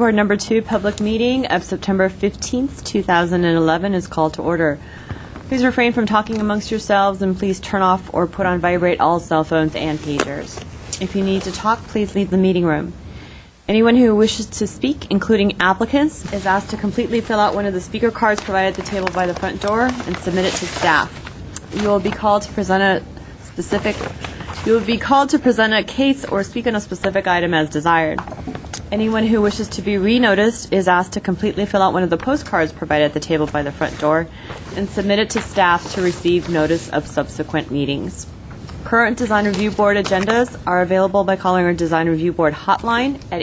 Board number 2 public meeting of September 15th, 2011 is called to order. Please refrain from talking amongst yourselves and please turn off or put on vibrate all cell phones and pagers. If you need to talk, please leave the meeting room. Anyone who wishes to speak, including applicants, is asked to completely fill out one of the speaker cards provided at the table by the front door and submit it to staff. You will be called to present a case or speak on a specific item as desired. Anyone who wishes to be re-noticed is asked to completely fill out one of the postcards provided at the table by the front door and submit it to staff to receive notice of subsequent meetings. Current Design Review Board agendas are available by calling our Design Review Board hotline at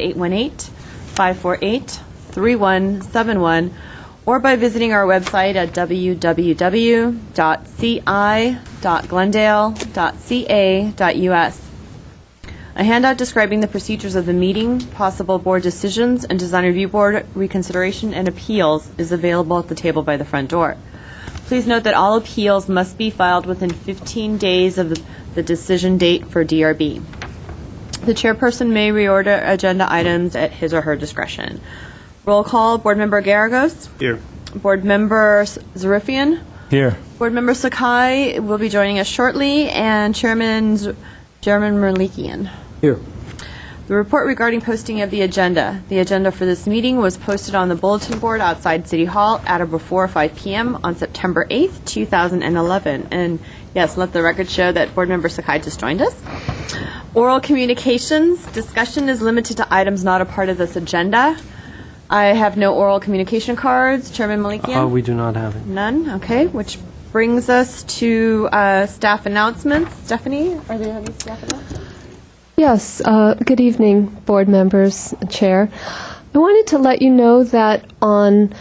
818-548-3171 or by visiting our website at www.ci.glendale.ca.us. A handout describing the procedures of the meeting, possible board decisions, and Design Review Board reconsideration and appeals is available at the table by the front door. Please note that all appeals must be filed within 15 days of the decision date for DRB. The chairperson may reorder agenda items at his or her discretion. Roll call, Board Member Garagos. Here. Board Member Zarifian. Here. Board Member Sakai will be joining us shortly, and Chairman Merlikian. Here. The report regarding posting of the agenda. The agenda for this meeting was posted on the bulletin board outside City Hall at or before 5 p.m. on September 8th, 2011. And yes, let the record show that Board Member Sakai just joined us. Oral communications. Discussion is limited to items not a part of this agenda. I have no oral communication cards. Chairman Malikian? We do not have it. None? Okay, which brings us to staff announcements. Stephanie, are there any staff announcements? Yes, good evening, board members, Chair. I wanted to let you know that on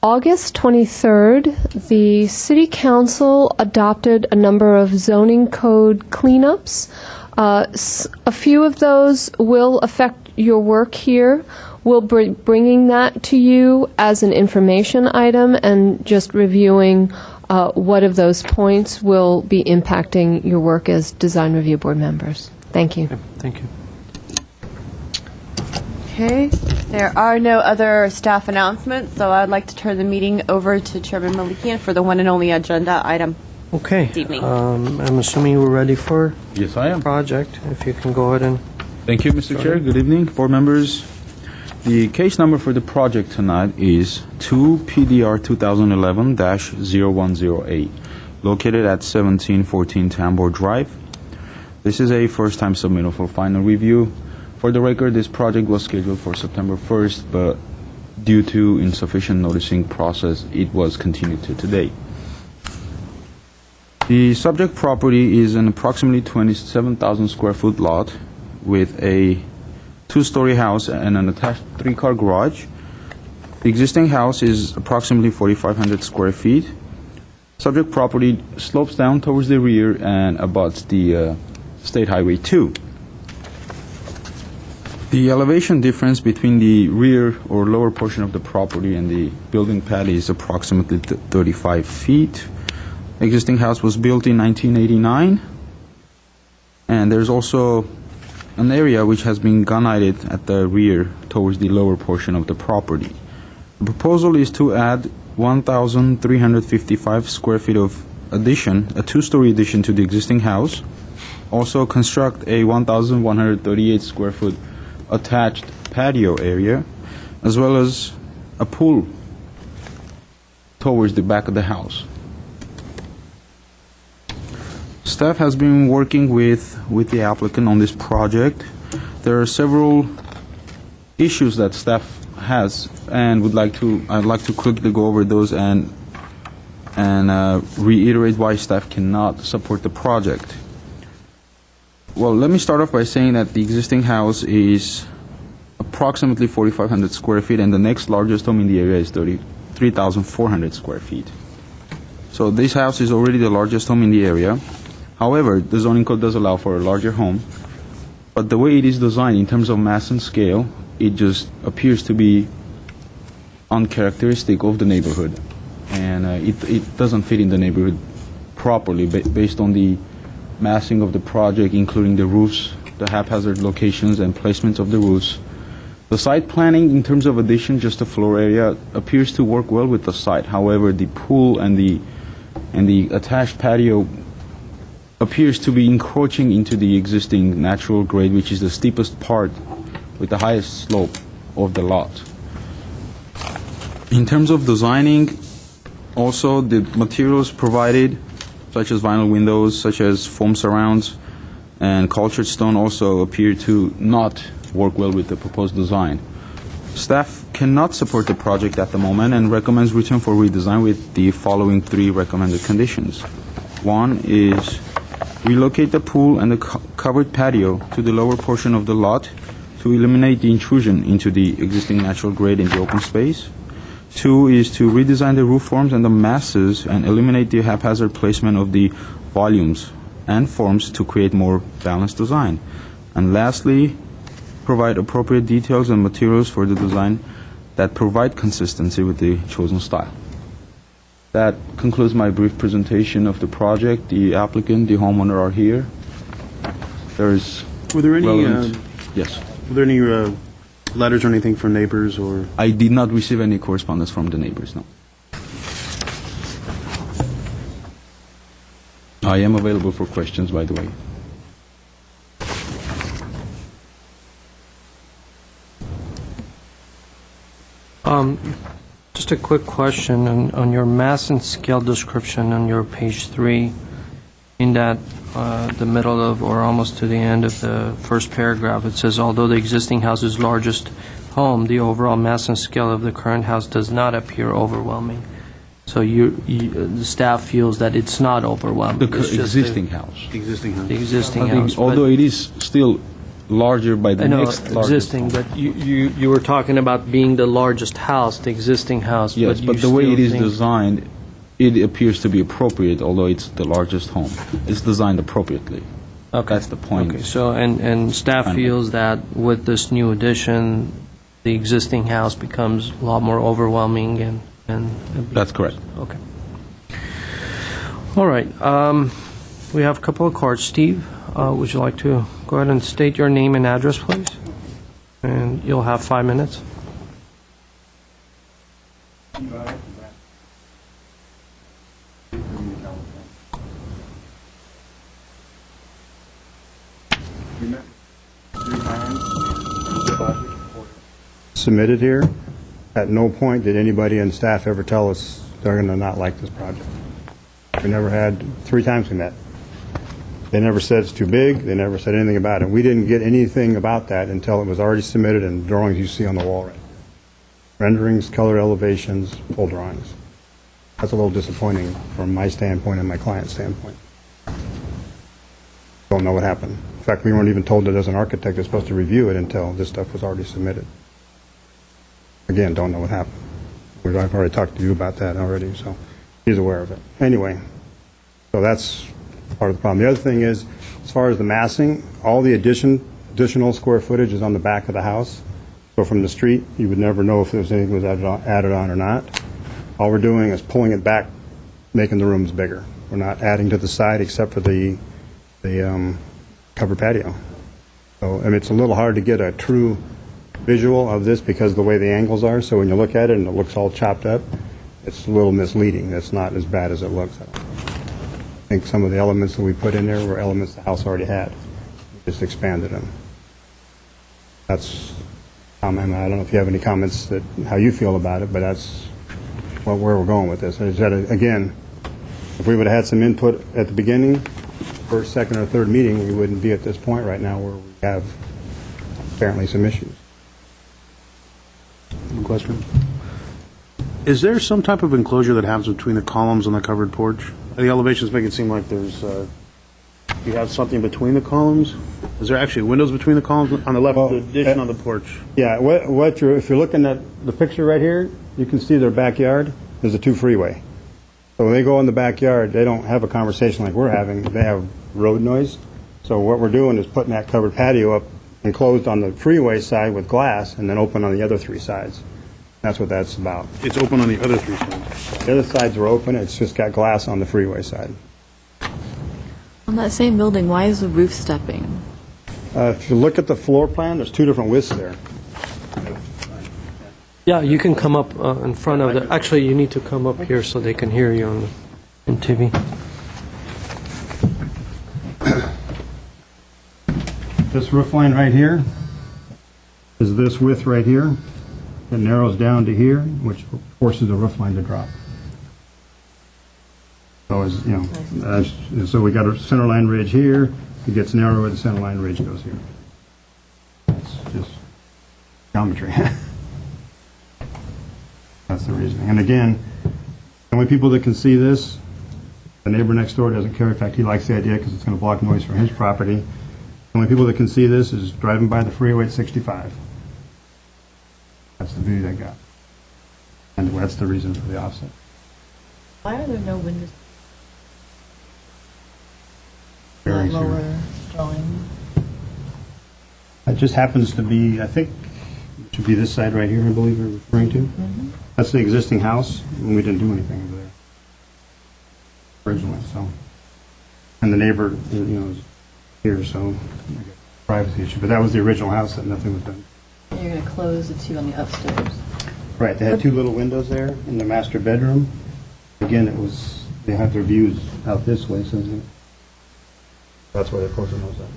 August 23rd, the City Council adopted a number of zoning code cleanups. A few of those will affect your work here. We'll be bringing that to you as an information item and just reviewing what of those points will be impacting your work as Design Review Board members. Thank you. Thank you. Okay, there are no other staff announcements, so I'd like to turn the meeting over to Chairman Malikian for the one and only agenda item. Okay. This evening. I'm assuming we're ready for Yes, I am. project. If you can go ahead and... Thank you, Mr. Chair. Good evening, board members. The case number for the project tonight is 2 PDR 2011-0108, located at 1714 Tambor Drive. This is a first-time submittal for final review. For the record, this project was scheduled for September 1st, but due to insufficient noticing process, it was continued to today. The subject property is an approximately 27,000 square foot lot with a two-story house and an attached three-car garage. The existing house is approximately 4,500 square feet. Subject property slopes down towards the rear and abuts the State Highway 2. The elevation difference between the rear or lower portion of the property and the building pad is approximately 35 feet. Existing house was built in 1989, and there's also an area which has been ganited at the rear towards the lower portion of the property. The proposal is to add 1,355 square feet of addition, a two-story addition to the existing house. Also construct a 1,138 square foot attached patio area, as well as a pool towards the back of the house. Staff has been working with the applicant on this project. There are several issues that staff has, and I'd like to quickly go over those and reiterate why staff cannot support the project. Well, let me start off by saying that the existing house is approximately 4,500 square feet, and the next largest home in the area is 3,400 square feet. So this house is already the largest home in the area. However, the zoning code does allow for a larger home, but the way it is designed in terms of mass and scale, it just appears to be uncharacteristic of the neighborhood, and it doesn't fit in the neighborhood properly based on the massing of the project, including the roofs, the haphazard locations and placements of the roofs. The site planning, in terms of addition, just a floor area, appears to work well with the site. However, the pool and the attached patio appears to be encroaching into the existing natural grade, which is the steepest part with the highest slope of the lot. In terms of designing, also the materials provided, such as vinyl windows, such as foam surrounds, and cultured stone, also appear to not work well with the proposed design. Staff cannot support the project at the moment and recommends return for redesign with the following 3 recommended conditions. One is relocate the pool and the covered patio to the lower portion of the lot to eliminate the intrusion into the existing natural grade in the open space. 2 is to redesign the roof forms and the masses and eliminate the haphazard placement of the volumes and forms to create more balanced design. And lastly, provide appropriate details and materials for the design that provide consistency with the chosen style. That concludes my brief presentation of the project. The applicant, the homeowner are here. There's Were there any relevant- Yes. were there any letters or anything from neighbors or? I did not receive any correspondence from the neighbors, no. I am available for questions, by the way. Just a quick question on your mass and scale description on your page 3, in that the middle of or almost to the end of the first paragraph, it says, although the existing house's largest home, the overall mass and scale of the current house does not appear overwhelming. So the staff feels that it's not overwhelming. The It's just existing house. Existing house. The existing I think, house. but- although it is still larger by the I know, next largest existing, home. but you were talking about being the largest house, the existing house. Yes, you but the way still it is think- designed, it appears to be appropriate, although it's the largest home. It's designed appropriately. Okay. That's the point. Okay, so, and staff Fine. feels that with this new addition, the existing house becomes a lot more overwhelming and. That's correct. Okay. All right, we have a couple of cards. Steve, would you like to go ahead and state your name and address, please? And you'll have 5 minutes. Submitted here. At no point did anybody in staff ever tell us they're going to not like this project. We never had, 3 times we met. They never said it's too big, they never said anything about it. We didn't get anything about that until it was already submitted and drawings you see on the wall. Renderings, color elevations, full drawings. That's a little disappointing from my standpoint and my client's standpoint. Don't know what happened. In fact, we weren't even told that as an architect is supposed to review it until this stuff was already submitted. Again, don't know what happened. I've already talked to you about that already, so he's aware of it. Anyway, so that's part of the problem. The other thing is, as far as the massing, all the additional square footage is on the back of the house. So from the street, you would never know if there was anything was added on or not. All we're doing is pulling it back, making the rooms bigger. We're not adding to the side except for the covered patio. So, I mean, it's a little hard to get a true visual of this because of the way the angles are. So when you look at it and it looks all chopped up, it's a little misleading. It's not as bad as it looks. I think some of the elements that we put in there were elements the house already had. We just expanded them. That's, I don't know if you have any comments that how you feel about it, but that's where we're going with this. Is that, again, if we would have had some input at the beginning, first, second, or third meeting, we wouldn't be at this point right now where we have apparently some issues. Question. Is there some type of enclosure that happens between the columns and the covered porch? The elevations make it seem like there's, you have something between the columns? Is there actually windows between the columns on the left, the addition on the porch? Yeah, if you're looking at the picture right here, you can see their backyard. There's a 2 freeway. So when they go in the backyard, they don't have a conversation like we're having. They have road noise. So what we're doing is putting that covered patio up enclosed on the freeway side with glass and then open on the other 3 sides. That's what that's about. It's open on the other 3 sides. The other sides are open. It's just got glass on the freeway side. On that same building, why is the roof stepping? If you look at the floor plan, there's 2 different widths there. Yeah, you can come up in front of the, actually, you need to come up here so they can hear you on TV. This roof line right here is this width right here. It narrows down to here, which forces the roof line to drop. So, so we got a center line ridge here. It gets narrower, the center line ridge goes here. It's just geometry. That's the reasoning. And again, the only people that can see this, the neighbor next door doesn't care. In fact, he likes the idea because it's going to block noise from his property. The only people that can see this is driving by the freeway at 65. That's the view they got. And that's the reason for the offset. Why are there no windows? Very That lower drawing. It just happens to be, I think, it should be this side right here, I believe you're referring to. That's the existing house, and we didn't do anything over there originally, so. And the neighbor, is here, so privacy issue. But that was the original house, that nothing was done. You're going to close the two on the upstairs. Right, they had two little windows there in the master bedroom. Again, they have their views out this way, so that's why they're closing those up.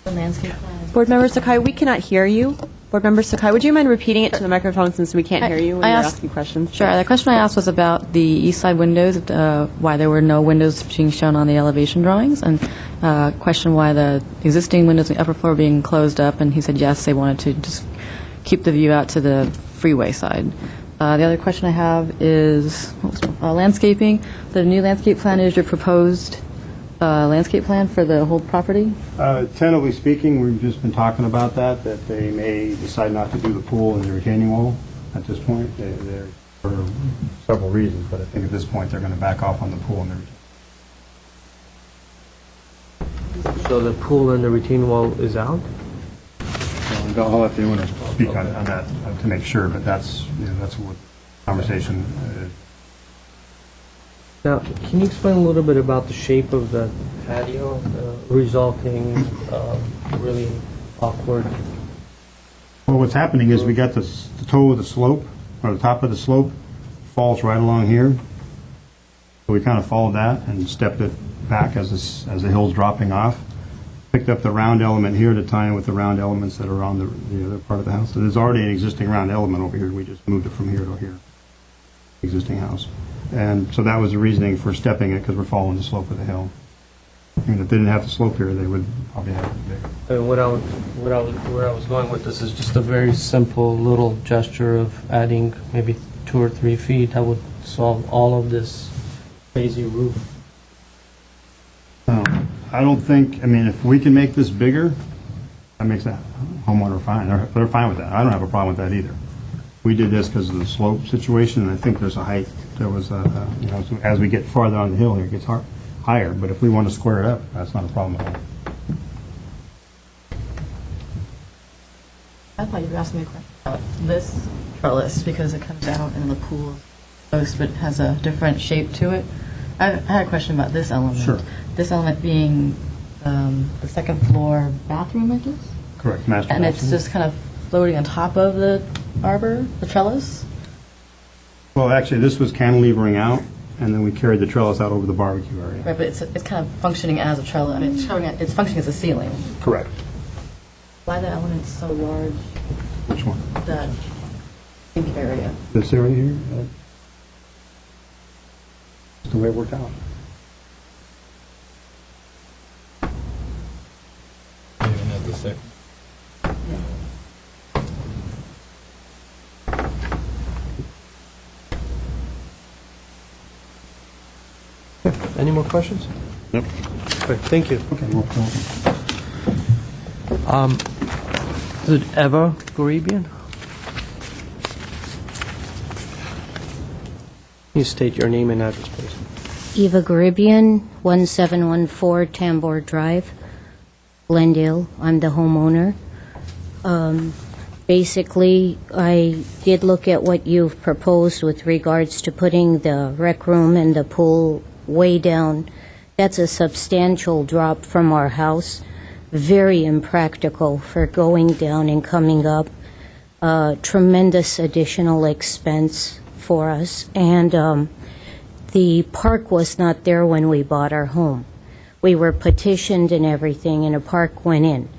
The landscape plan is... Board Member Sakai, we cannot hear you. Board Member Sakai, would you mind repeating it to the microphone since we can't hear you when I you're asked- asking questions? Sure. The question I asked was about the east side windows, why there were no windows being shown on the elevation drawings, and question why the existing windows in the upper floor were being closed up, and he said yes, they wanted to just keep the view out to the freeway side. The other question I have is landscaping. The new landscape plan is your proposed landscape plan for the whole property? Tentatively speaking, we've just been talking about that they may decide not to do the pool and the retaining wall at this point. They're for several reasons, but I think at this point they're going to back off on the pool and the retaining. So the pool and the retaining wall is out? I'll let the owner speak on that to make sure, but that's what conversation is. Now, can you explain a little bit about the shape of the patio, resulting really awkward? Well, what's happening is we got the toe of the slope, or the top of the slope, falls right along here. So we kind of followed that and stepped it back as the hill's dropping off. Picked up the round element here to tie in with the round elements that are on the other part of the house. So there's already an existing round element over here. We just moved it from here to here, existing house. And so that was the reasoning for stepping it, because we're following the slope of the hill. I mean, if they didn't have the slope here, they would probably have it bigger. I mean, where I was going with this is just a very simple little gesture of adding maybe 2 or 3 feet that would solve all of this crazy roof. I don't think, if we can make this bigger, that makes that homeowner fine. They're fine with that. I don't have a problem with that either. We did this because of the slope situation, and I think there's a height. There was so as we get farther on the hill here, it gets higher. But if we want to square it up, that's not a problem at all. I thought you were asking me a question about this trellis, because it comes out in the pool post, but has a different shape to it. I had a question about this element. Sure. This element being the second floor bathroom, I guess? Correct, master And bathroom. it's just kind of floating on top of the arbor, the trellis? Well, actually, this was cantilevering out, and then we carried the trellis out over the barbecue area. Right, but it's kind of functioning as a trellis. I mean, it's functioning as a ceiling. Correct. Why the element's so large, Which one? that pink area? This area here? That's the way it worked out. Any more questions? Nope. Okay, thank you. Okay, well, Is it Eva Garibian? Can you state your name and address, please? Eva Garibian, 1714 Tambor Drive, Glendale. I'm the homeowner. Basically, I did look at what you've proposed with regards to putting the rec room and the pool way down. That's a substantial drop from our house. very impractical for going down and coming up. Tremendous additional expense for us, and the park was not there when we bought our home. We were petitioned and everything, and a park went in.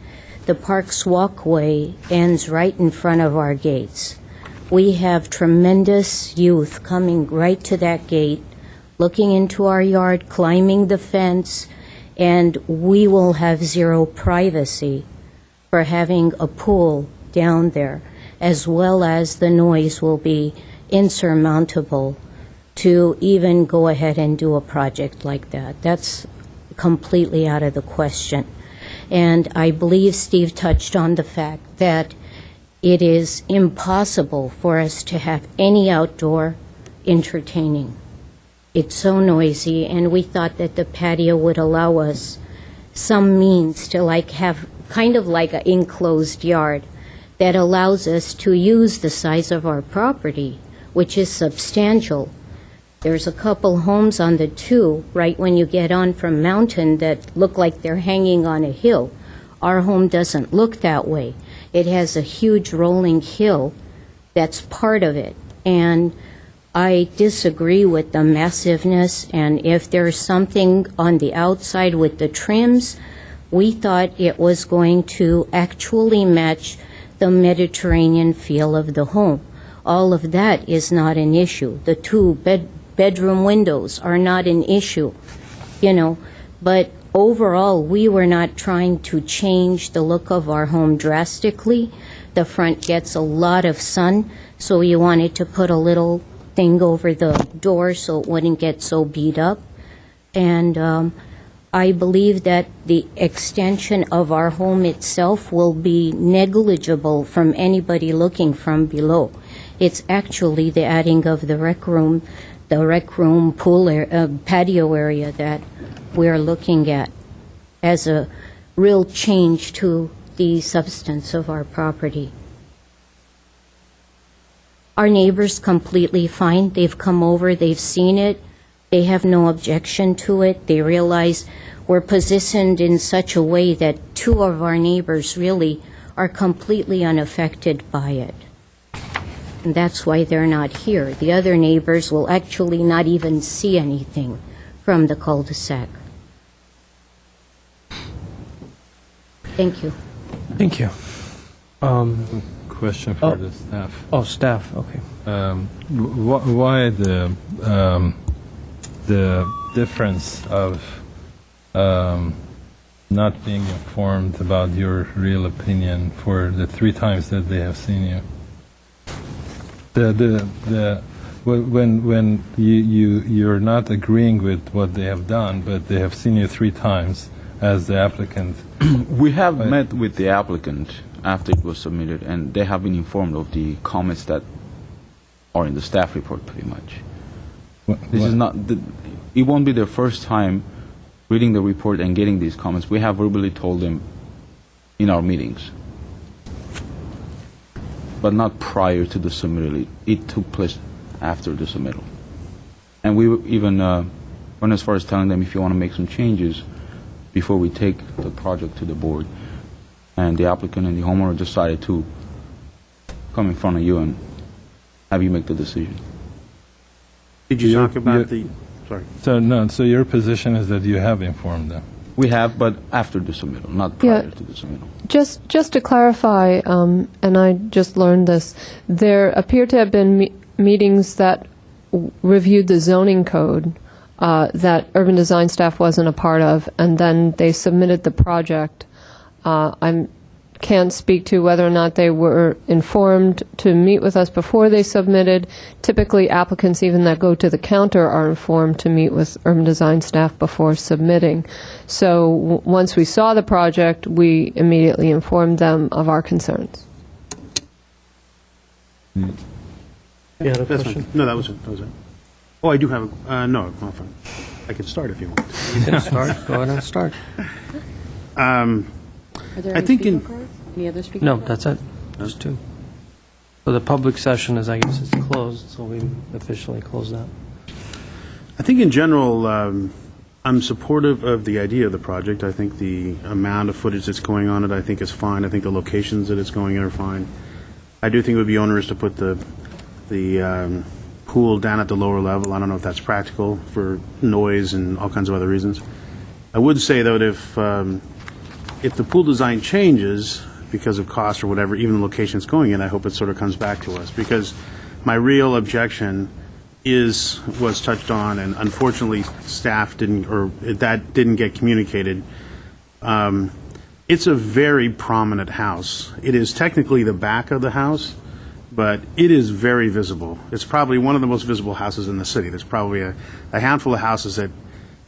The park's walkway ends right in front of our gates. We have tremendous youth coming right to that gate, looking into our yard, climbing the fence, and we will have zero privacy for having a pool down there, as well as the noise will be insurmountable to even go ahead and do a project like that. That's completely out of the question. And I believe Steve touched on the fact that it is impossible for us to have any outdoor entertaining. It's so noisy, and we thought that the patio would allow us some means to have kind of like an enclosed yard that allows us to use the size of our property, which is substantial. There's a couple homes on the 2 right when you get on from Mountain that look like they're hanging on a hill. Our home doesn't look that way. It has a huge rolling hill that's part of it. And I disagree with the massiveness, and if there's something on the outside with the trims, we thought it was going to actually match the Mediterranean feel of the home. All of that is not an issue. The 2 bedroom windows are not an issue, but overall, we were not trying to change the look of our home drastically. The front gets a lot of sun, so we wanted to put a little thing over the door so it wouldn't get so beat up. And I believe that the extension of our home itself will be negligible from anybody looking from below. It's actually the adding of the rec room pool patio area that we're looking at as a real change to the substance of our property. Our neighbors completely fine. They've come over, they've seen it, they have no objection to it. They realize we're positioned in such a way that 2 of our neighbors really are completely unaffected by it. And that's why they're not here. The other neighbors will actually not even see anything from the cul-de-sac. Thank you. Thank you. Question for the staff. Oh, staff, okay. Why the difference of not being informed about your real opinion for the 3 times that they have seen you? When you're not agreeing with what they have done, but they have seen you 3 times as the applicant. We have met with the applicant after it was submitted, and they have been informed of the comments that are in the staff report, pretty much. This is not, it won't be their first time reading the report and getting these comments. We have verbally told them in our meetings, but not prior to the submittal. It took place after the submittal. And we even went as far as telling them, if you want to make some changes before we take the project to the board. And the applicant and the homeowner decided to come in front of you and have you make the decision. Did you talk about the, sorry. So your position is that you have informed them? We have, but after the submittal, not prior to the submittal. Just to clarify, and I just learned this, there appear to have been meetings that reviewed the zoning code that urban design staff wasn't a part of, and then they submitted the project. I can't speak to whether or not they were informed to meet with us before they submitted. Typically, applicants even that go to the counter are informed to meet with urban design staff before submitting. So once we saw the project, we immediately informed them of our concerns. You had a That's question? fine. No, that was it. Oh, I do have no, I'm fine. I can start if you want. You can start. Go ahead and start. Are there I think in any other speakers? No, that's it. Just 2. So the public session is, I guess, it's closed, so we officially close that. I think in general, I'm I'm supportive of the idea of the project. I think the amount of footage that's going on it, I think is fine. I think the locations that it's going in are fine. I do think it would be onerous to put the pool down at the lower level. I don't know if that's practical for noise and all kinds of other reasons. I would say, though, that if the pool design changes because of cost or whatever, even the location it's going in, I hope it sort of comes back to us, because my real objection was touched on, and unfortunately staff didn't get communicated. It's a very prominent house. It is technically the back of the house, but it is very visible. It's probably one of the most visible houses in the city. There's probably a handful of houses that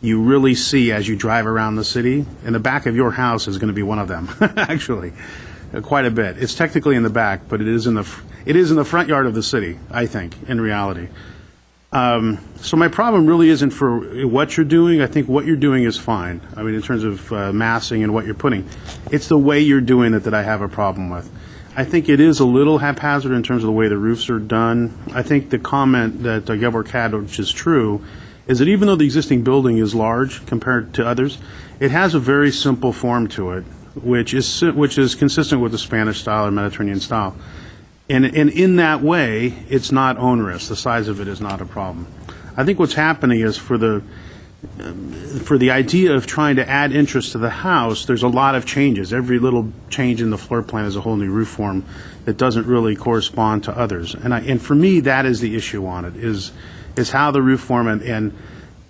you really see as you drive around the city, and the back of your house is going to be one of them, actually, quite a bit. It's technically in the back, but it is in the front yard of the city, I think, in reality. So my problem really isn't for what you're doing. I think what you're doing is fine. I mean, in terms of massing and what you're putting. It's the way you're doing it that I have a problem with. I think it is a little haphazard in terms of the way the roofs are done. I think the comment that Gevorg had, which is true, is that even though the existing building is large compared to others, it has a very simple form to it, which is consistent with the Spanish style or Mediterranean style. And in that way, it's not onerous. The size of it is not a problem. I think what's happening is for the idea of trying to add interest to the house, there's a lot of changes. Every little change in the floor plan is a whole new roof form that doesn't really correspond to others. And for me, that is the issue on it, is how the roof form and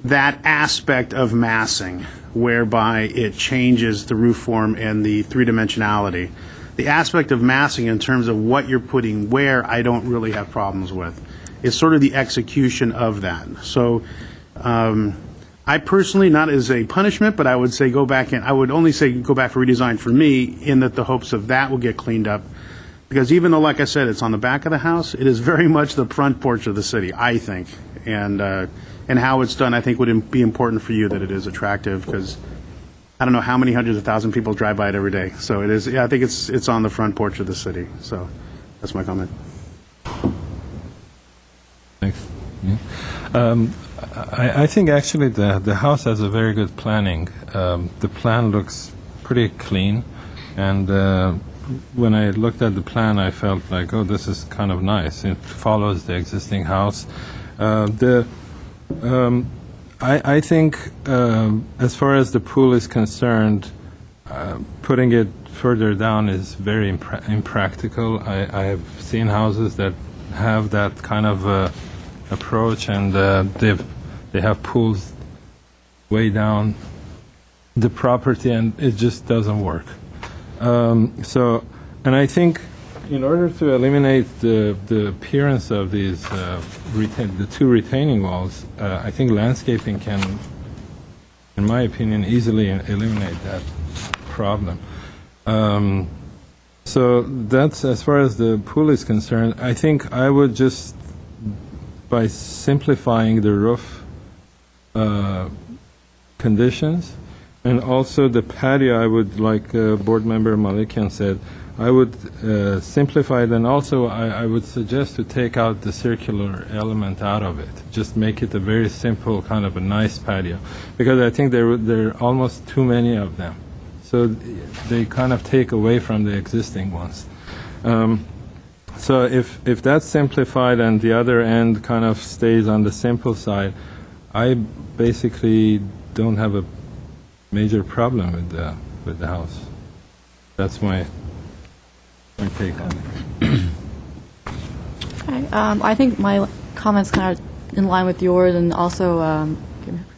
that aspect of massing, whereby it changes the roof form and the three-dimensionality. The aspect of massing in terms of what you're putting where, I don't really have problems with. It's sort of the execution of that. So I personally, not as a punishment, but I would say go back and I would only say go back for redesign for me, in that the hopes of that will get cleaned up. Because even though, like I said, it's on the back of the house, it is very much the front porch of the city, I think. And how it's done, I think, would be important for you, that it is attractive, because I don't know how many hundreds of thousands of people drive by it every day. So it is. Yeah, I think it's on the front porch of the city. So that's my comment. Thanks. Yeah. I think actually the house has a very good planning. The plan looks pretty clean, and when I looked at the plan, I felt like, oh, this is kind of nice. It follows the existing house. I think, as far as the pool is concerned, putting it further down is very impractical. I have seen houses that have that kind of approach, and they have pools way down the property, and it just doesn't work. And I think in order to eliminate the appearance of these the two retaining walls, I think landscaping can, in my opinion, easily eliminate that problem. So that's as far as the pool is concerned. I think I would just, by simplifying the roof conditions, and also the patio, I would, like Board Member Malikian said, I would simplify it, and also I would suggest to take out the circular element out of it. Just make it a very simple, kind of a nice patio, because I think there are almost too many of them. So they kind of take away from the existing ones. So if that's simplified and the other end kind of stays on the simple side, I basically don't have a major problem with the house. That's my take on it. Okay. I think my comments kind of in line with yours, and also I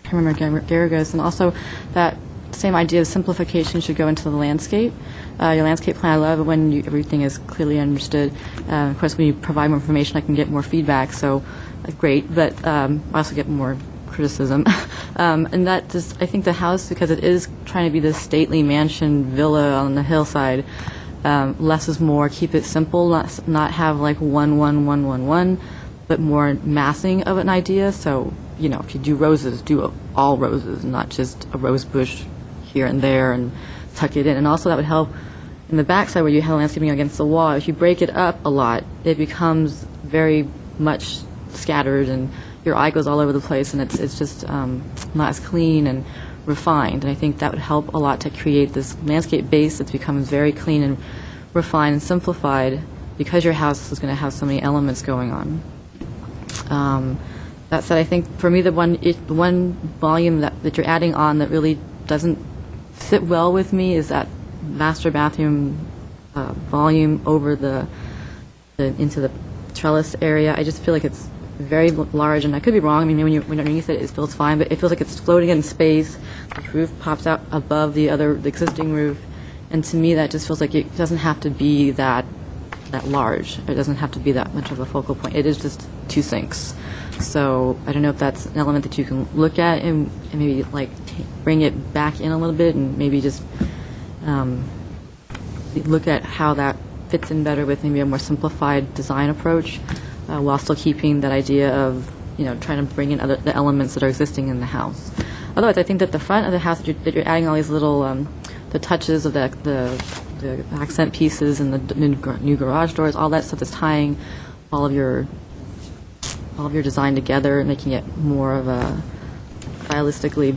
can't remember Garrigus, and also that same idea of simplification should go into the landscape. Your landscape plan, I love it when everything is clearly understood. Of course, when you provide more information, I can get more feedback, so great, but I also get more criticism. And that just, I think the house, because it is trying to be this stately mansion villa on the hillside, less is more, keep it simple, not have like 1, 1, 1, 1, 1, but more massing of an idea. So, you know, if you do roses, do all roses, not just a rose bush here and there, and tuck it in. And also that would help in the backside where you have landscaping against the wall. If you break it up a lot, it becomes very much scattered, and your eye goes all over the place, and it's just not as clean and refined. And I think that would help a lot to create this landscape base that becomes very clean and refined and simplified, because your house is going to have so many elements going on. That said, I think for me the one volume that you're adding on that really doesn't sit well with me is that master bathroom volume over the into the trellis area. I just feel like it's very large, and I could be wrong. I mean, when you're underneath it, it feels fine, but it feels like it's floating in space. The roof pops out above the existing roof, and to me, that just feels like it doesn't have to be that large. It doesn't have to be that much of a focal point. It is just 2 sinks. So I don't know if that's an element that you can look at and maybe like bring it back in a little bit, and maybe just look at how that fits in better with maybe a more simplified design approach, while still keeping that idea of trying to bring in the elements that are existing in the house. Otherwise, I think that the front of the house that you're adding all these little the touches of the accent pieces and the new garage doors, all that stuff is tying all of your design together and making it more of a stylistically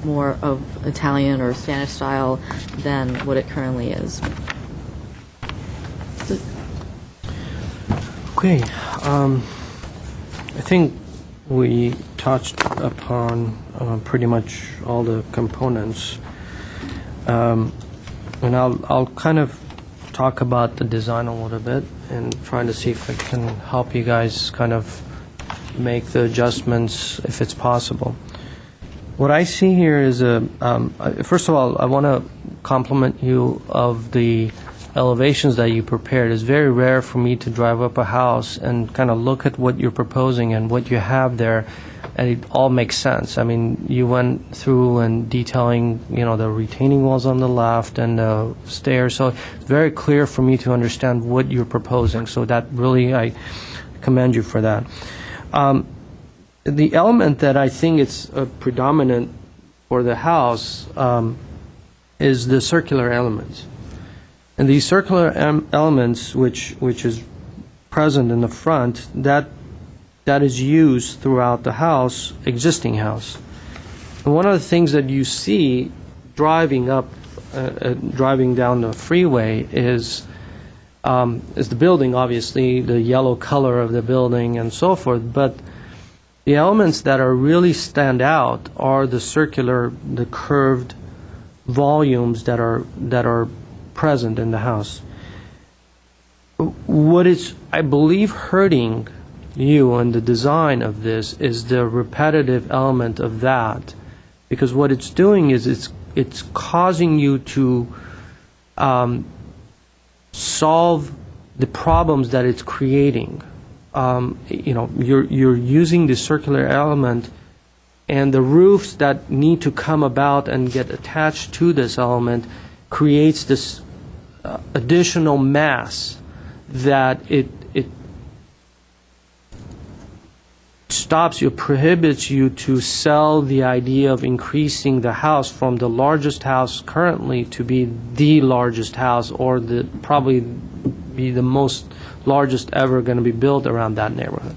more of Italian or Spanish style than what it currently is. Okay, I think we touched upon pretty much all the components, and I'll kind of talk about the design a little bit and trying to see if I can help you guys kind of make the adjustments if it's possible. What I see here is first of all, I want to compliment you of the elevations that you prepared. It's very rare for me to drive up a house and kind of look at what you're proposing and what you have there, and it all makes sense. I mean, you went through and detailing, the retaining walls on the left and the stairs, so it's very clear for me to understand what you're proposing. So that really, I commend you for that. The element that I think is predominant for the house is the circular elements. And these circular elements, which is present in the front, that is used throughout the house, existing house. And one of the things that you see driving down the freeway is the building, obviously, the yellow color of the building and so forth, but the elements that are really stand out are the curved volumes that are present in the house. What is, I believe, hurting you and the design of this is the repetitive element of that, because what it's doing is it's causing you to solve the problems that it's creating. You're using the circular element, and the roofs that need to come about and get attached to this element creates this additional mass that it stops you, prohibits you to sell the idea of increasing the house from the largest house currently to be the largest house, or probably be the most largest ever going to be built around that neighborhood.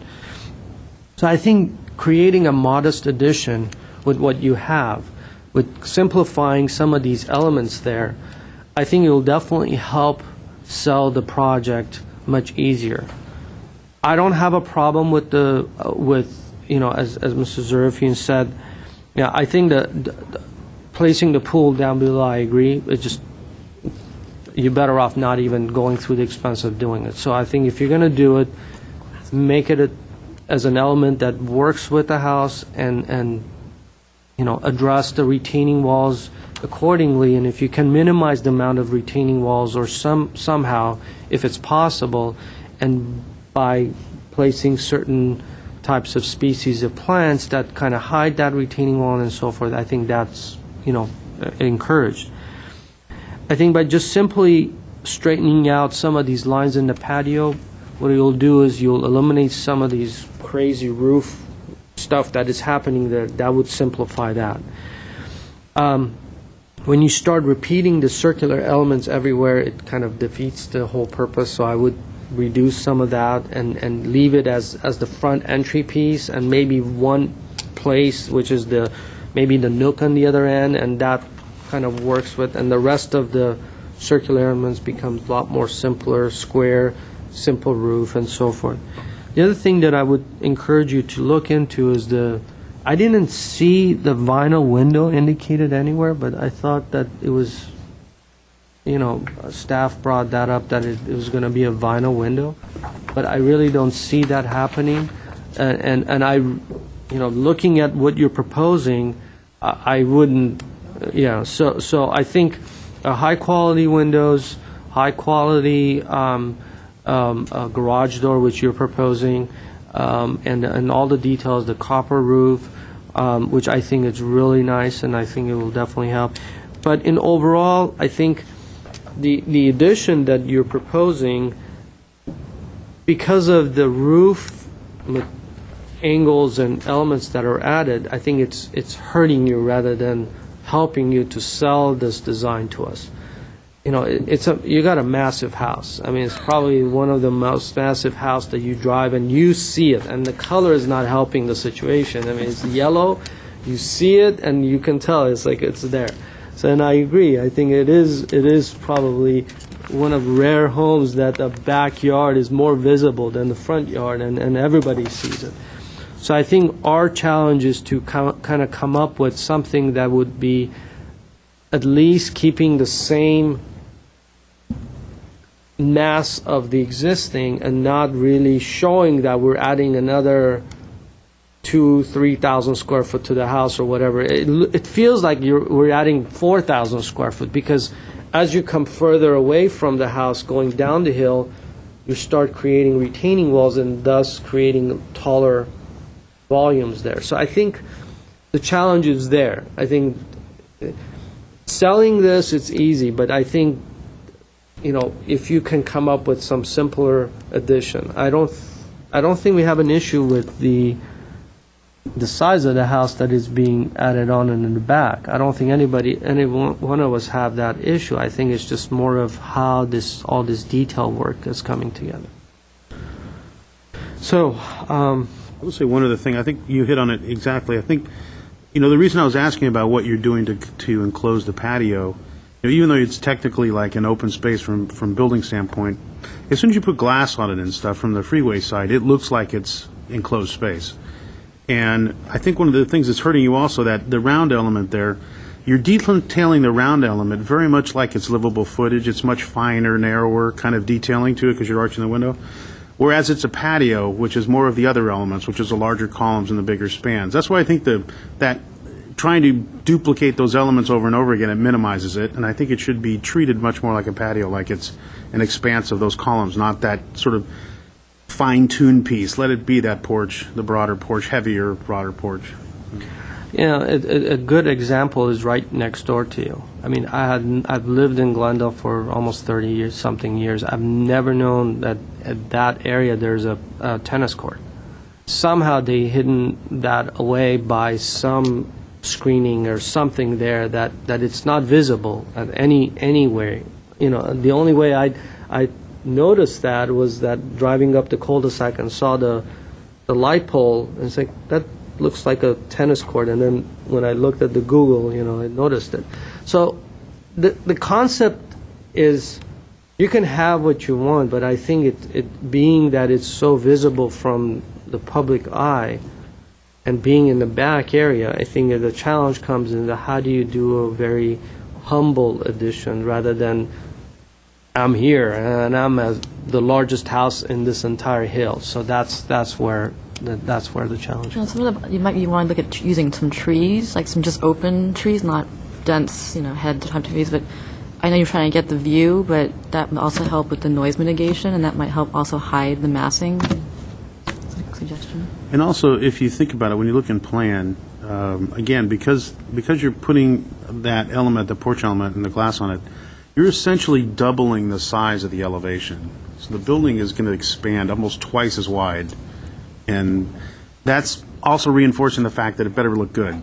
So I think creating a modest addition with what you have, with simplifying some of these elements there, I think it will definitely help sell the project much easier. I don't have a problem with as Mr. Zarifian said. Yeah, I think that placing the pool down below, I agree. It's just, you're better off not even going through the expense of doing it. So I think if you're going to do it, make it as an element that works with the house, and address the retaining walls accordingly. And if you can minimize the amount of retaining walls, or somehow, if it's possible, and by placing certain types of species of plants that kind of hide that retaining wall and so forth, I think that's encouraged. I think by just simply straightening out some of these lines in the patio, what you'll do is you'll eliminate some of these crazy roof stuff that is happening there. That would simplify that. When you start repeating the circular elements everywhere, it kind of defeats the whole purpose. So I would reduce some of that and leave it as the front entry piece, and maybe one place, which is maybe the nook on the other end, and that kind of works with, and the rest of the circular elements becomes a lot more simpler, square, simple roof, and so forth. The other thing that I would encourage you to look into is I didn't see the vinyl window indicated anywhere, but I thought that it was, staff brought that up, that it was going to be a vinyl window, but I really don't see that happening. And I, looking at what you're proposing, I wouldn't, so I think high-quality windows, high-quality garage door, which you're proposing, and all the details, the copper roof, which I think is really nice, and I think it will definitely help. But in overall, I think the addition that you're proposing, because of the roof angles and elements that are added, I think it's hurting you rather than helping you to sell this design to us. You got a massive house. I mean, it's probably one of the most massive house that you drive and you see it, and the color is not helping the situation. I mean, it's yellow, you see it, and you can tell it's like it's there. So, and I agree. I think it is probably one of rare homes that the backyard is more visible than the front yard, and everybody sees it. So I think our challenge is to kind of come up with something that would be at least keeping the same mass of the existing and not really showing that we're adding another 2,000-3,000 square foot to the house or whatever. It feels like we're adding 4,000 square foot, because as you come further away from the house going down the hill, you start creating retaining walls and thus creating taller volumes there. So I think the challenge is there. I think selling this, it's easy, but I think, if you can come up with some simpler addition. I don't think we have an issue with the size of the house that is being added on in the back. I don't think any one of us have that issue. I think it's just more of how all this detail work is coming together. So, I will say one other thing. I think you hit on it exactly. I think, the reason I was asking about what you're doing to enclose the patio, even though it's technically like an open space from building standpoint, as soon as you put glass on it and stuff from the freeway side, it looks like it's enclosed space. And I think one of the things that's hurting you also, that the round element there, you're detailing the round element very much like it's livable footage. It's much finer, narrower kind of detailing to it because you're arching the window. Whereas it's a patio, which is more of the other elements, which is the larger columns and the bigger spans. That's why I think that trying to duplicate those elements over and over again, it minimizes it. And I think it should be treated much more like a patio, like it's an expanse of those columns, not that sort of fine-tuned piece. Let it be that porch, the broader porch, heavier, broader porch. A good example is right next door to you. I mean, I've lived in Glendale for almost 30 something years. I've never known that at that area there's a tennis court. Somehow they hidden that away by some screening or something there that it's not visible at anywhere. The only way I noticed that was that driving up the cul-de-sac and saw the light pole, and it's like, that looks like a tennis court. And then when I looked at the Google, I noticed it. So the concept is you can have what you want, but I think it being that it's so visible from the public eye and being in the back area, I think that the challenge comes in how do you do a very humble addition rather than I'm here and I'm the largest house in this entire hill. So that's where the challenge is. You might want to look at using some trees, like some just open trees, not dense, head-to-head trees. But I know you're trying to get the view, but that would also help with the noise mitigation, and that might help also hide the massing. That's a suggestion. And also, if you think about it, when you look in plan, again, because you're putting that element, the porch element, and the glass on it, you're essentially doubling the size of the elevation. So the building is going to expand almost twice as wide. And that's also reinforcing the fact that it better look good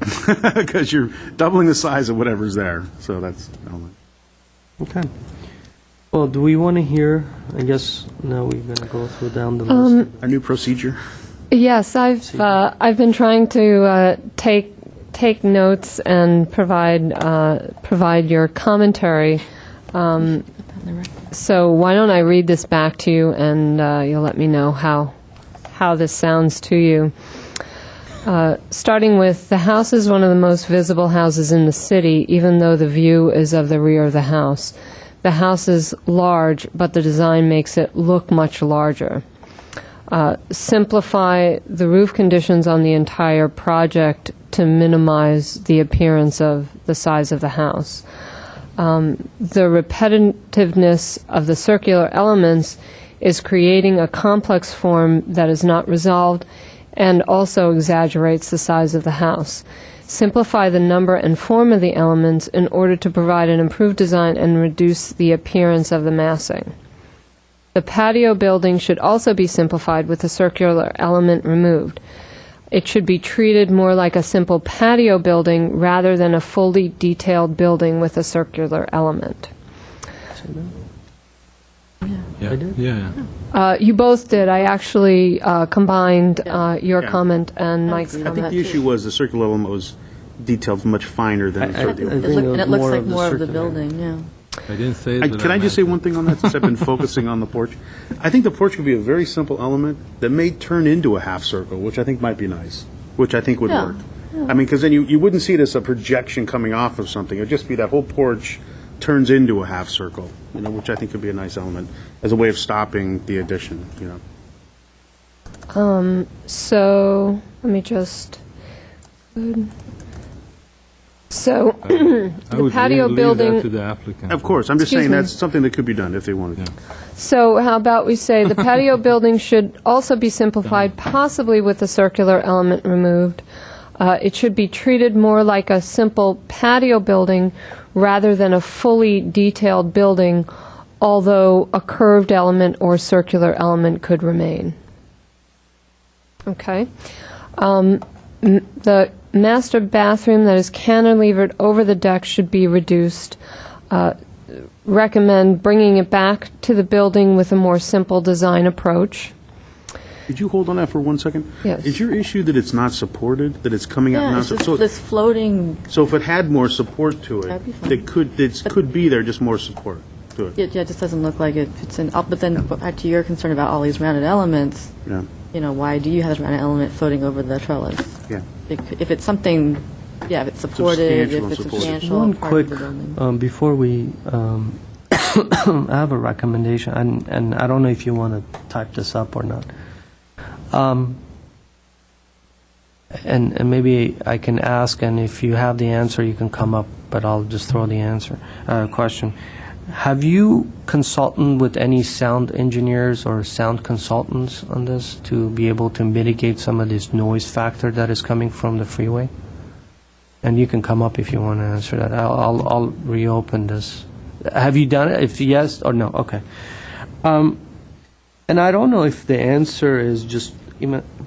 because you're doubling the size of whatever's there. So that's element. Okay. Well, do we want to hear, I guess now we're going to go through down the list. A new procedure? Yes, I've been trying to take notes and provide your commentary. So why don't I read this back to you, and you'll let me know how this sounds to you. Starting with, the house is one of the most visible houses in the city, even though the view is of the rear of the house. The house is large, but the design makes it look much larger. Simplify the roof conditions on the entire project to minimize the appearance of the size of the house. The repetitiveness of the circular elements is creating a complex form that is not resolved and also exaggerates the size of the house. Simplify the number and form of the elements in order to provide an improved design and reduce the appearance of the massing. The patio building should also be simplified with the circular element removed. It should be treated more like a simple patio building rather than a fully detailed building with a circular element. Yeah. Yeah. You both did. I actually combined your Yeah. comment and Mike's I comment. think the issue was the circular element was detailed much finer than I sort of the think And it looks more like of the more of the circular. building, yeah. I didn't say it. but Can I just say one thing on that, since I've been focusing on the porch? I think the porch could be a very simple element that may turn into a half circle, which I think might be nice, which I think would Yeah. work. I mean, because then you wouldn't see it as a projection coming off of something. It'd just be that whole porch turns into a half circle, which I think could be a nice element as a way of stopping the addition, So let me just. So I the would patio leave building. that to the applicant. Of course, I'm just Excuse saying me. that's something that could be done if they wanted to. So how about we say the patio building should also be simplified, possibly with the circular element removed. It should be treated more like a simple patio building rather than a fully detailed building, although a curved element or circular element could remain. Okay. The master bathroom that is cantilevered over the deck should be reduced. Recommend bringing it back to the building with a more simple design approach. Could you hold on that for 1 second? Yes. Is your issue that it's not supported, that it's coming out Yeah, not it's just so this floating, so if it had more support to it, That'd be fine. it could be there, just more support to it. it just doesn't look like it fits in. But then back to your concern about all these rounded elements, Yeah. why do you have this rounded element floating over the trellis? Yeah. If it's something, if it's supported, Substantial if it's and supported. substantial One part quick, of the building. before we, I have a recommendation, and I don't know if you want to type this up or not. And maybe I can ask, and if you have the answer, you can come up, but I'll just throw the answer, question. Have you consulted with any sound engineers or sound consultants on this to be able to mitigate some of this noise factor that is coming from the freeway? And you can come up if you want to answer that. I'll reopen this. Have you done it? If yes or no, okay. And I don't know if the answer is just,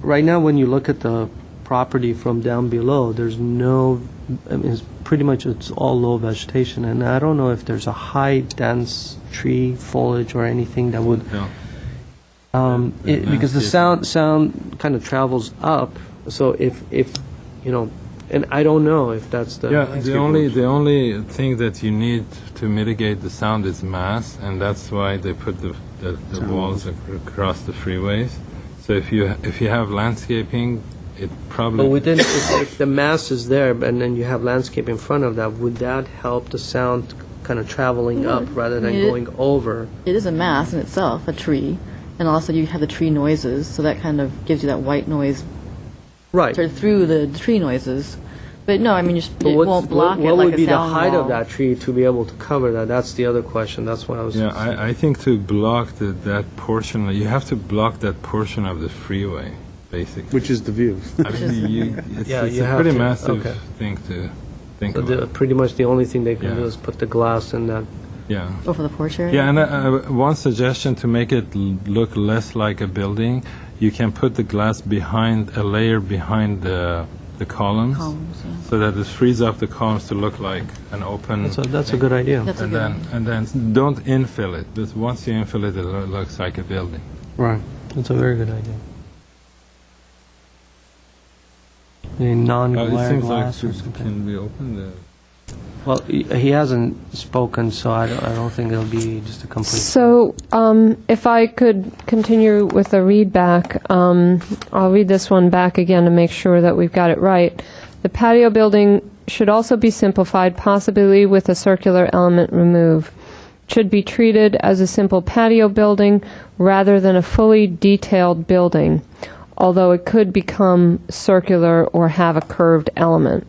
right now when you look at the property from down below, there's no, it's pretty much, it's all low vegetation, and I don't know if there's a high dense tree foliage or anything that would, No. because the sound kind of travels up, so if and I don't know if that's the. Yeah, the only thing that you need to mitigate the sound is mass, and that's why they put the walls across the freeways. So if you have landscaping, it probably. But within, if the mass is there, and then you have landscape in front of that, would that help the sound kind of traveling up rather than going over? It is a mass in itself, a tree, and also you have the tree noises, so that kind of gives you that white noise Right. through the tree noises. But no, I mean, it But won't block it what like would a be the sound height of wall. that tree to be able to cover that? That's the other question. That's why I was. Yeah, I think to block that portion, you have to block that portion of the freeway, basically. Which is the view. I mean, it's you a have pretty to. massive Okay. thing to think So about. pretty much the only thing they can Yeah. do is put the glass in that. Yeah. Over the porch area? Yeah, and one suggestion to make it look less like a building, you can put the glass behind, a layer behind the the columns, so that it frees up the columns to look like an open. That's a good idea. That's a good one. And then don't infill it. Because once you infill it, it looks like a building. Right. That's a very good idea. A non-glare It seems glass like or something. can be opened. Well, he hasn't spoken, so I don't think it'll be just a complete. So, if I could continue with the read back, I'll read this one back again to make sure that we've got it right. The patio building should also be simplified, possibly with a circular element removed. Should be treated as a simple patio building rather than a fully detailed building, although it could become circular or have a curved element.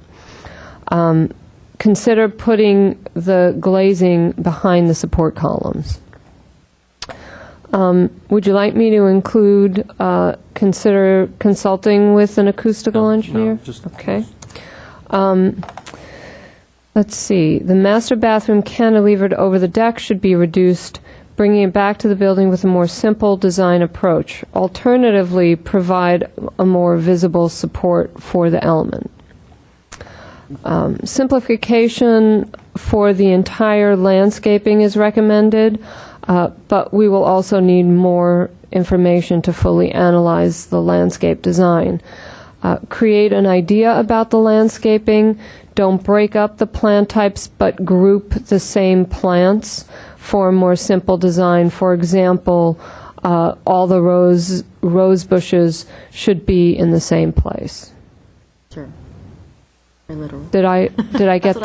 Consider putting the glazing behind the support columns. Would you like me to include, consider consulting with an acoustical engineer? just- Okay. Let's see. The master bathroom cantilevered over the deck should be reduced, bringing it back to the building with a more simple design approach. Alternatively, provide a more visible support for the element. Simplification for the entire landscaping is recommended, but we will also need more information to fully analyze the landscape design. Create an idea about the landscaping. Don't break up the plant types, but group the same plants for a more simple design. For example, all the rose bushes should be in the same place. Sure. Very literal. Did I get That's what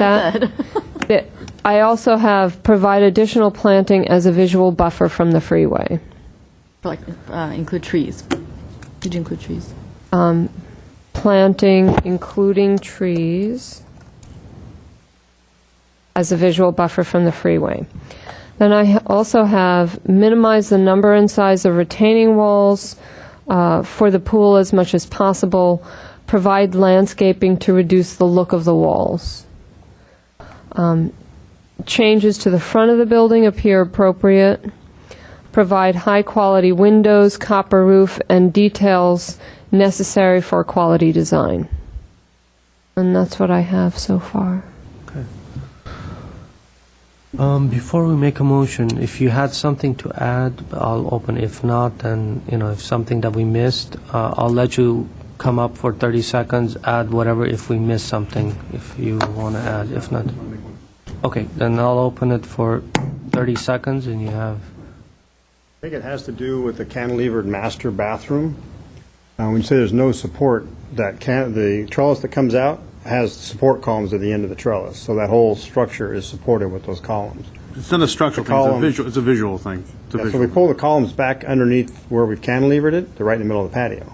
that? I also have provide additional planting as a visual buffer from the freeway. Like, include trees. Did you include trees? Planting, including trees, as a visual buffer from the freeway. Then I also have minimize the number and size of retaining walls for the pool as much as possible. Provide landscaping to reduce the look of the walls. Changes to the front of the building appear appropriate. Provide high-quality windows, copper roof, and details necessary for quality design. And that's what I have so far. Before we make a motion, if you had something to add, I'll open. If not, then, if something that we missed, I'll let you come up for 30 seconds, add whatever if we miss something, if you want to add. If not, okay, then I'll open it for 30 seconds, and you have... I think it has to do with the cantilevered master bathroom. When you say there's no support, the trellis that comes out has support columns at the end of the trellis, so that whole structure is supported with those columns. It's not a structural thing, it's a visual thing. It's a Yeah, so visual. we pull the columns back underneath where we've cantilevered it, they're right in the middle of the patio.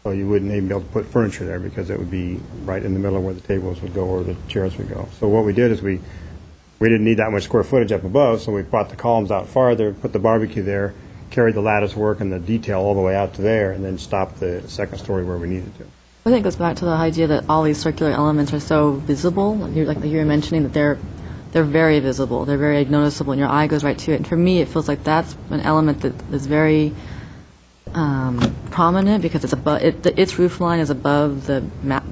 So you wouldn't even be able to put furniture there because it would be right in the middle of where the tables would go or the chairs would go. So what we did is we didn't need that much square footage up above, so we brought the columns out farther, put the barbecue there, carried the lattice work and the detail all the way out to there, and then stopped the second story where we needed to. I think it goes back to the idea that all these circular elements are so visible. Like you were mentioning, that they're very visible. They're very noticeable, and your eye goes right to it. And for me, it feels like that's an element that is very prominent because its roof line is above the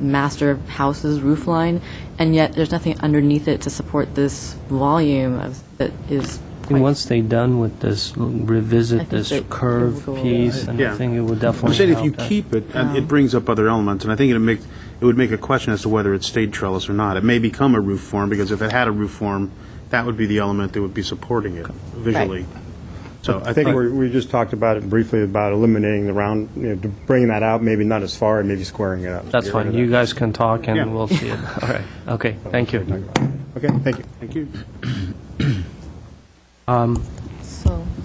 master house's roof line, and yet there's nothing underneath it to support this volume that is. And once they're done with this, I revisit think this that curve it will go- piece, and I Yeah. think it would definitely I'm saying if you help that. keep it, and it brings up other elements, and I think it would make a question as to whether it's stayed trellis or not. It may become a roof form, because if it had a roof form, that would be the element that would be supporting it visually. So I think we just talked about it briefly about eliminating the round, bringing that out, maybe not as far, and maybe squaring it up. That's Get rid fine. of You that. guys can talk, and Yeah. we'll see it. All right. Okay. Thank you. Okay, thank you. Thank you.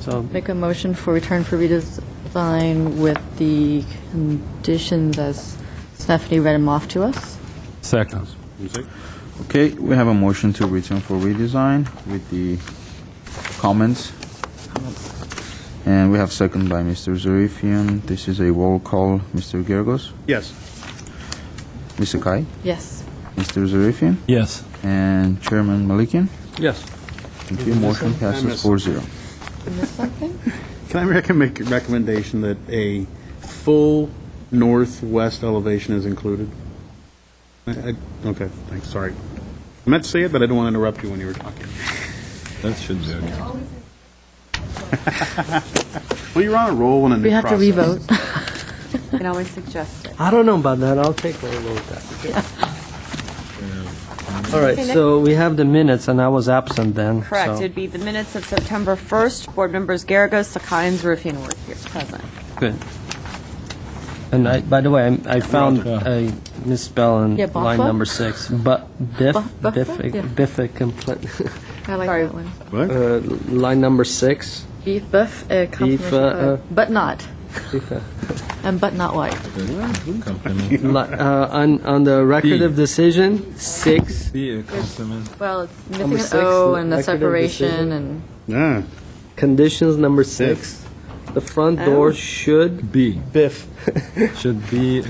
So Make a motion for return for redesign with the conditions as Stephanie read them off to us. Second. You say? Okay, we have a motion to return for redesign with the comments. And we have second by Mr. Zarifian. This is a roll call. Mr. Gergos, Yes. Ms. Sakai, Yes. Mr. Zarifian, Yes. and Chairman Malikian. yes. Thank you. Motion passes 4-0. Miss something? Can I make a recommendation that a full northwest elevation is included? Okay, thanks, sorry. I meant to say it, but I didn't want to interrupt you when you were talking. That should be okay. Well, you're on a roll in a new We have to process. revote. You can always suggest it. I don't know about that. I'll take a look at that. All right, so we have the minutes, and I was absent then. Correct. so- It'd be the minutes of September 1st. Board members Garagos, Sakai, and Zarifian were here present. Good. And by the way, I found Gotcha. a misspell in Yeah, line Buffa? number 6. But biff, Buffa? biff, Yeah. biff, complete. I like Sorry. that one. What? Line number 6. Beef, buff, complimentary, but not. Biff, And but not white. Compliment. on the record B. of decision, 6. Be a compliment. Well, it's missing Number an 6, O and the record of separation decision. and Yeah. Conditions number 6. The front door should Be. biff. Should be, It's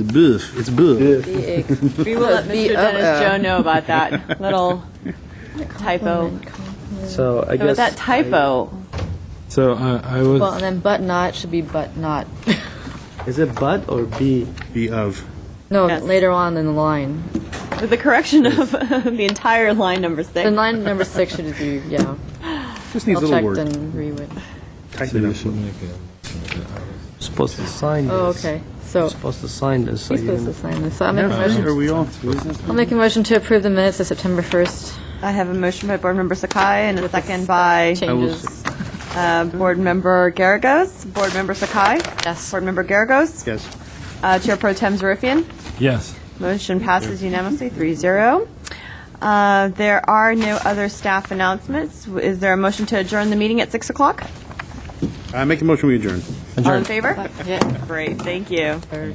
biff. It's biff. We will let B Mr. of Dennis O. Joe know about that little typo. So I So guess with that typo, so I would, well, and then but not should be but not. is it but or b? Be of. No, Yes. later on in the line. with the correction of the entire line number 6. The line number 6 should be yeah. Just needs I'll a check little word. and read it. so Tighten you it up. should make Supposed to sign this. Oh, okay. So Supposed to sign this. So he's you supposed to sign this. So I'll make a Are motion. we all? I'll make a motion to approve the minutes of September 1st. I have a motion by Board Member Sakai and a second by Changes. Board Member Garagos. Board Member Sakai? Yes. Board Member Garagos? Yes. Chair Pro Tem Zarifian? yes. Motion passes unanimously, 3-0. There are no other staff announcements. Is there a motion to adjourn the meeting at 6 o'clock? I make a motion we adjourn. All in favor? Yeah. Great, thank you. Third.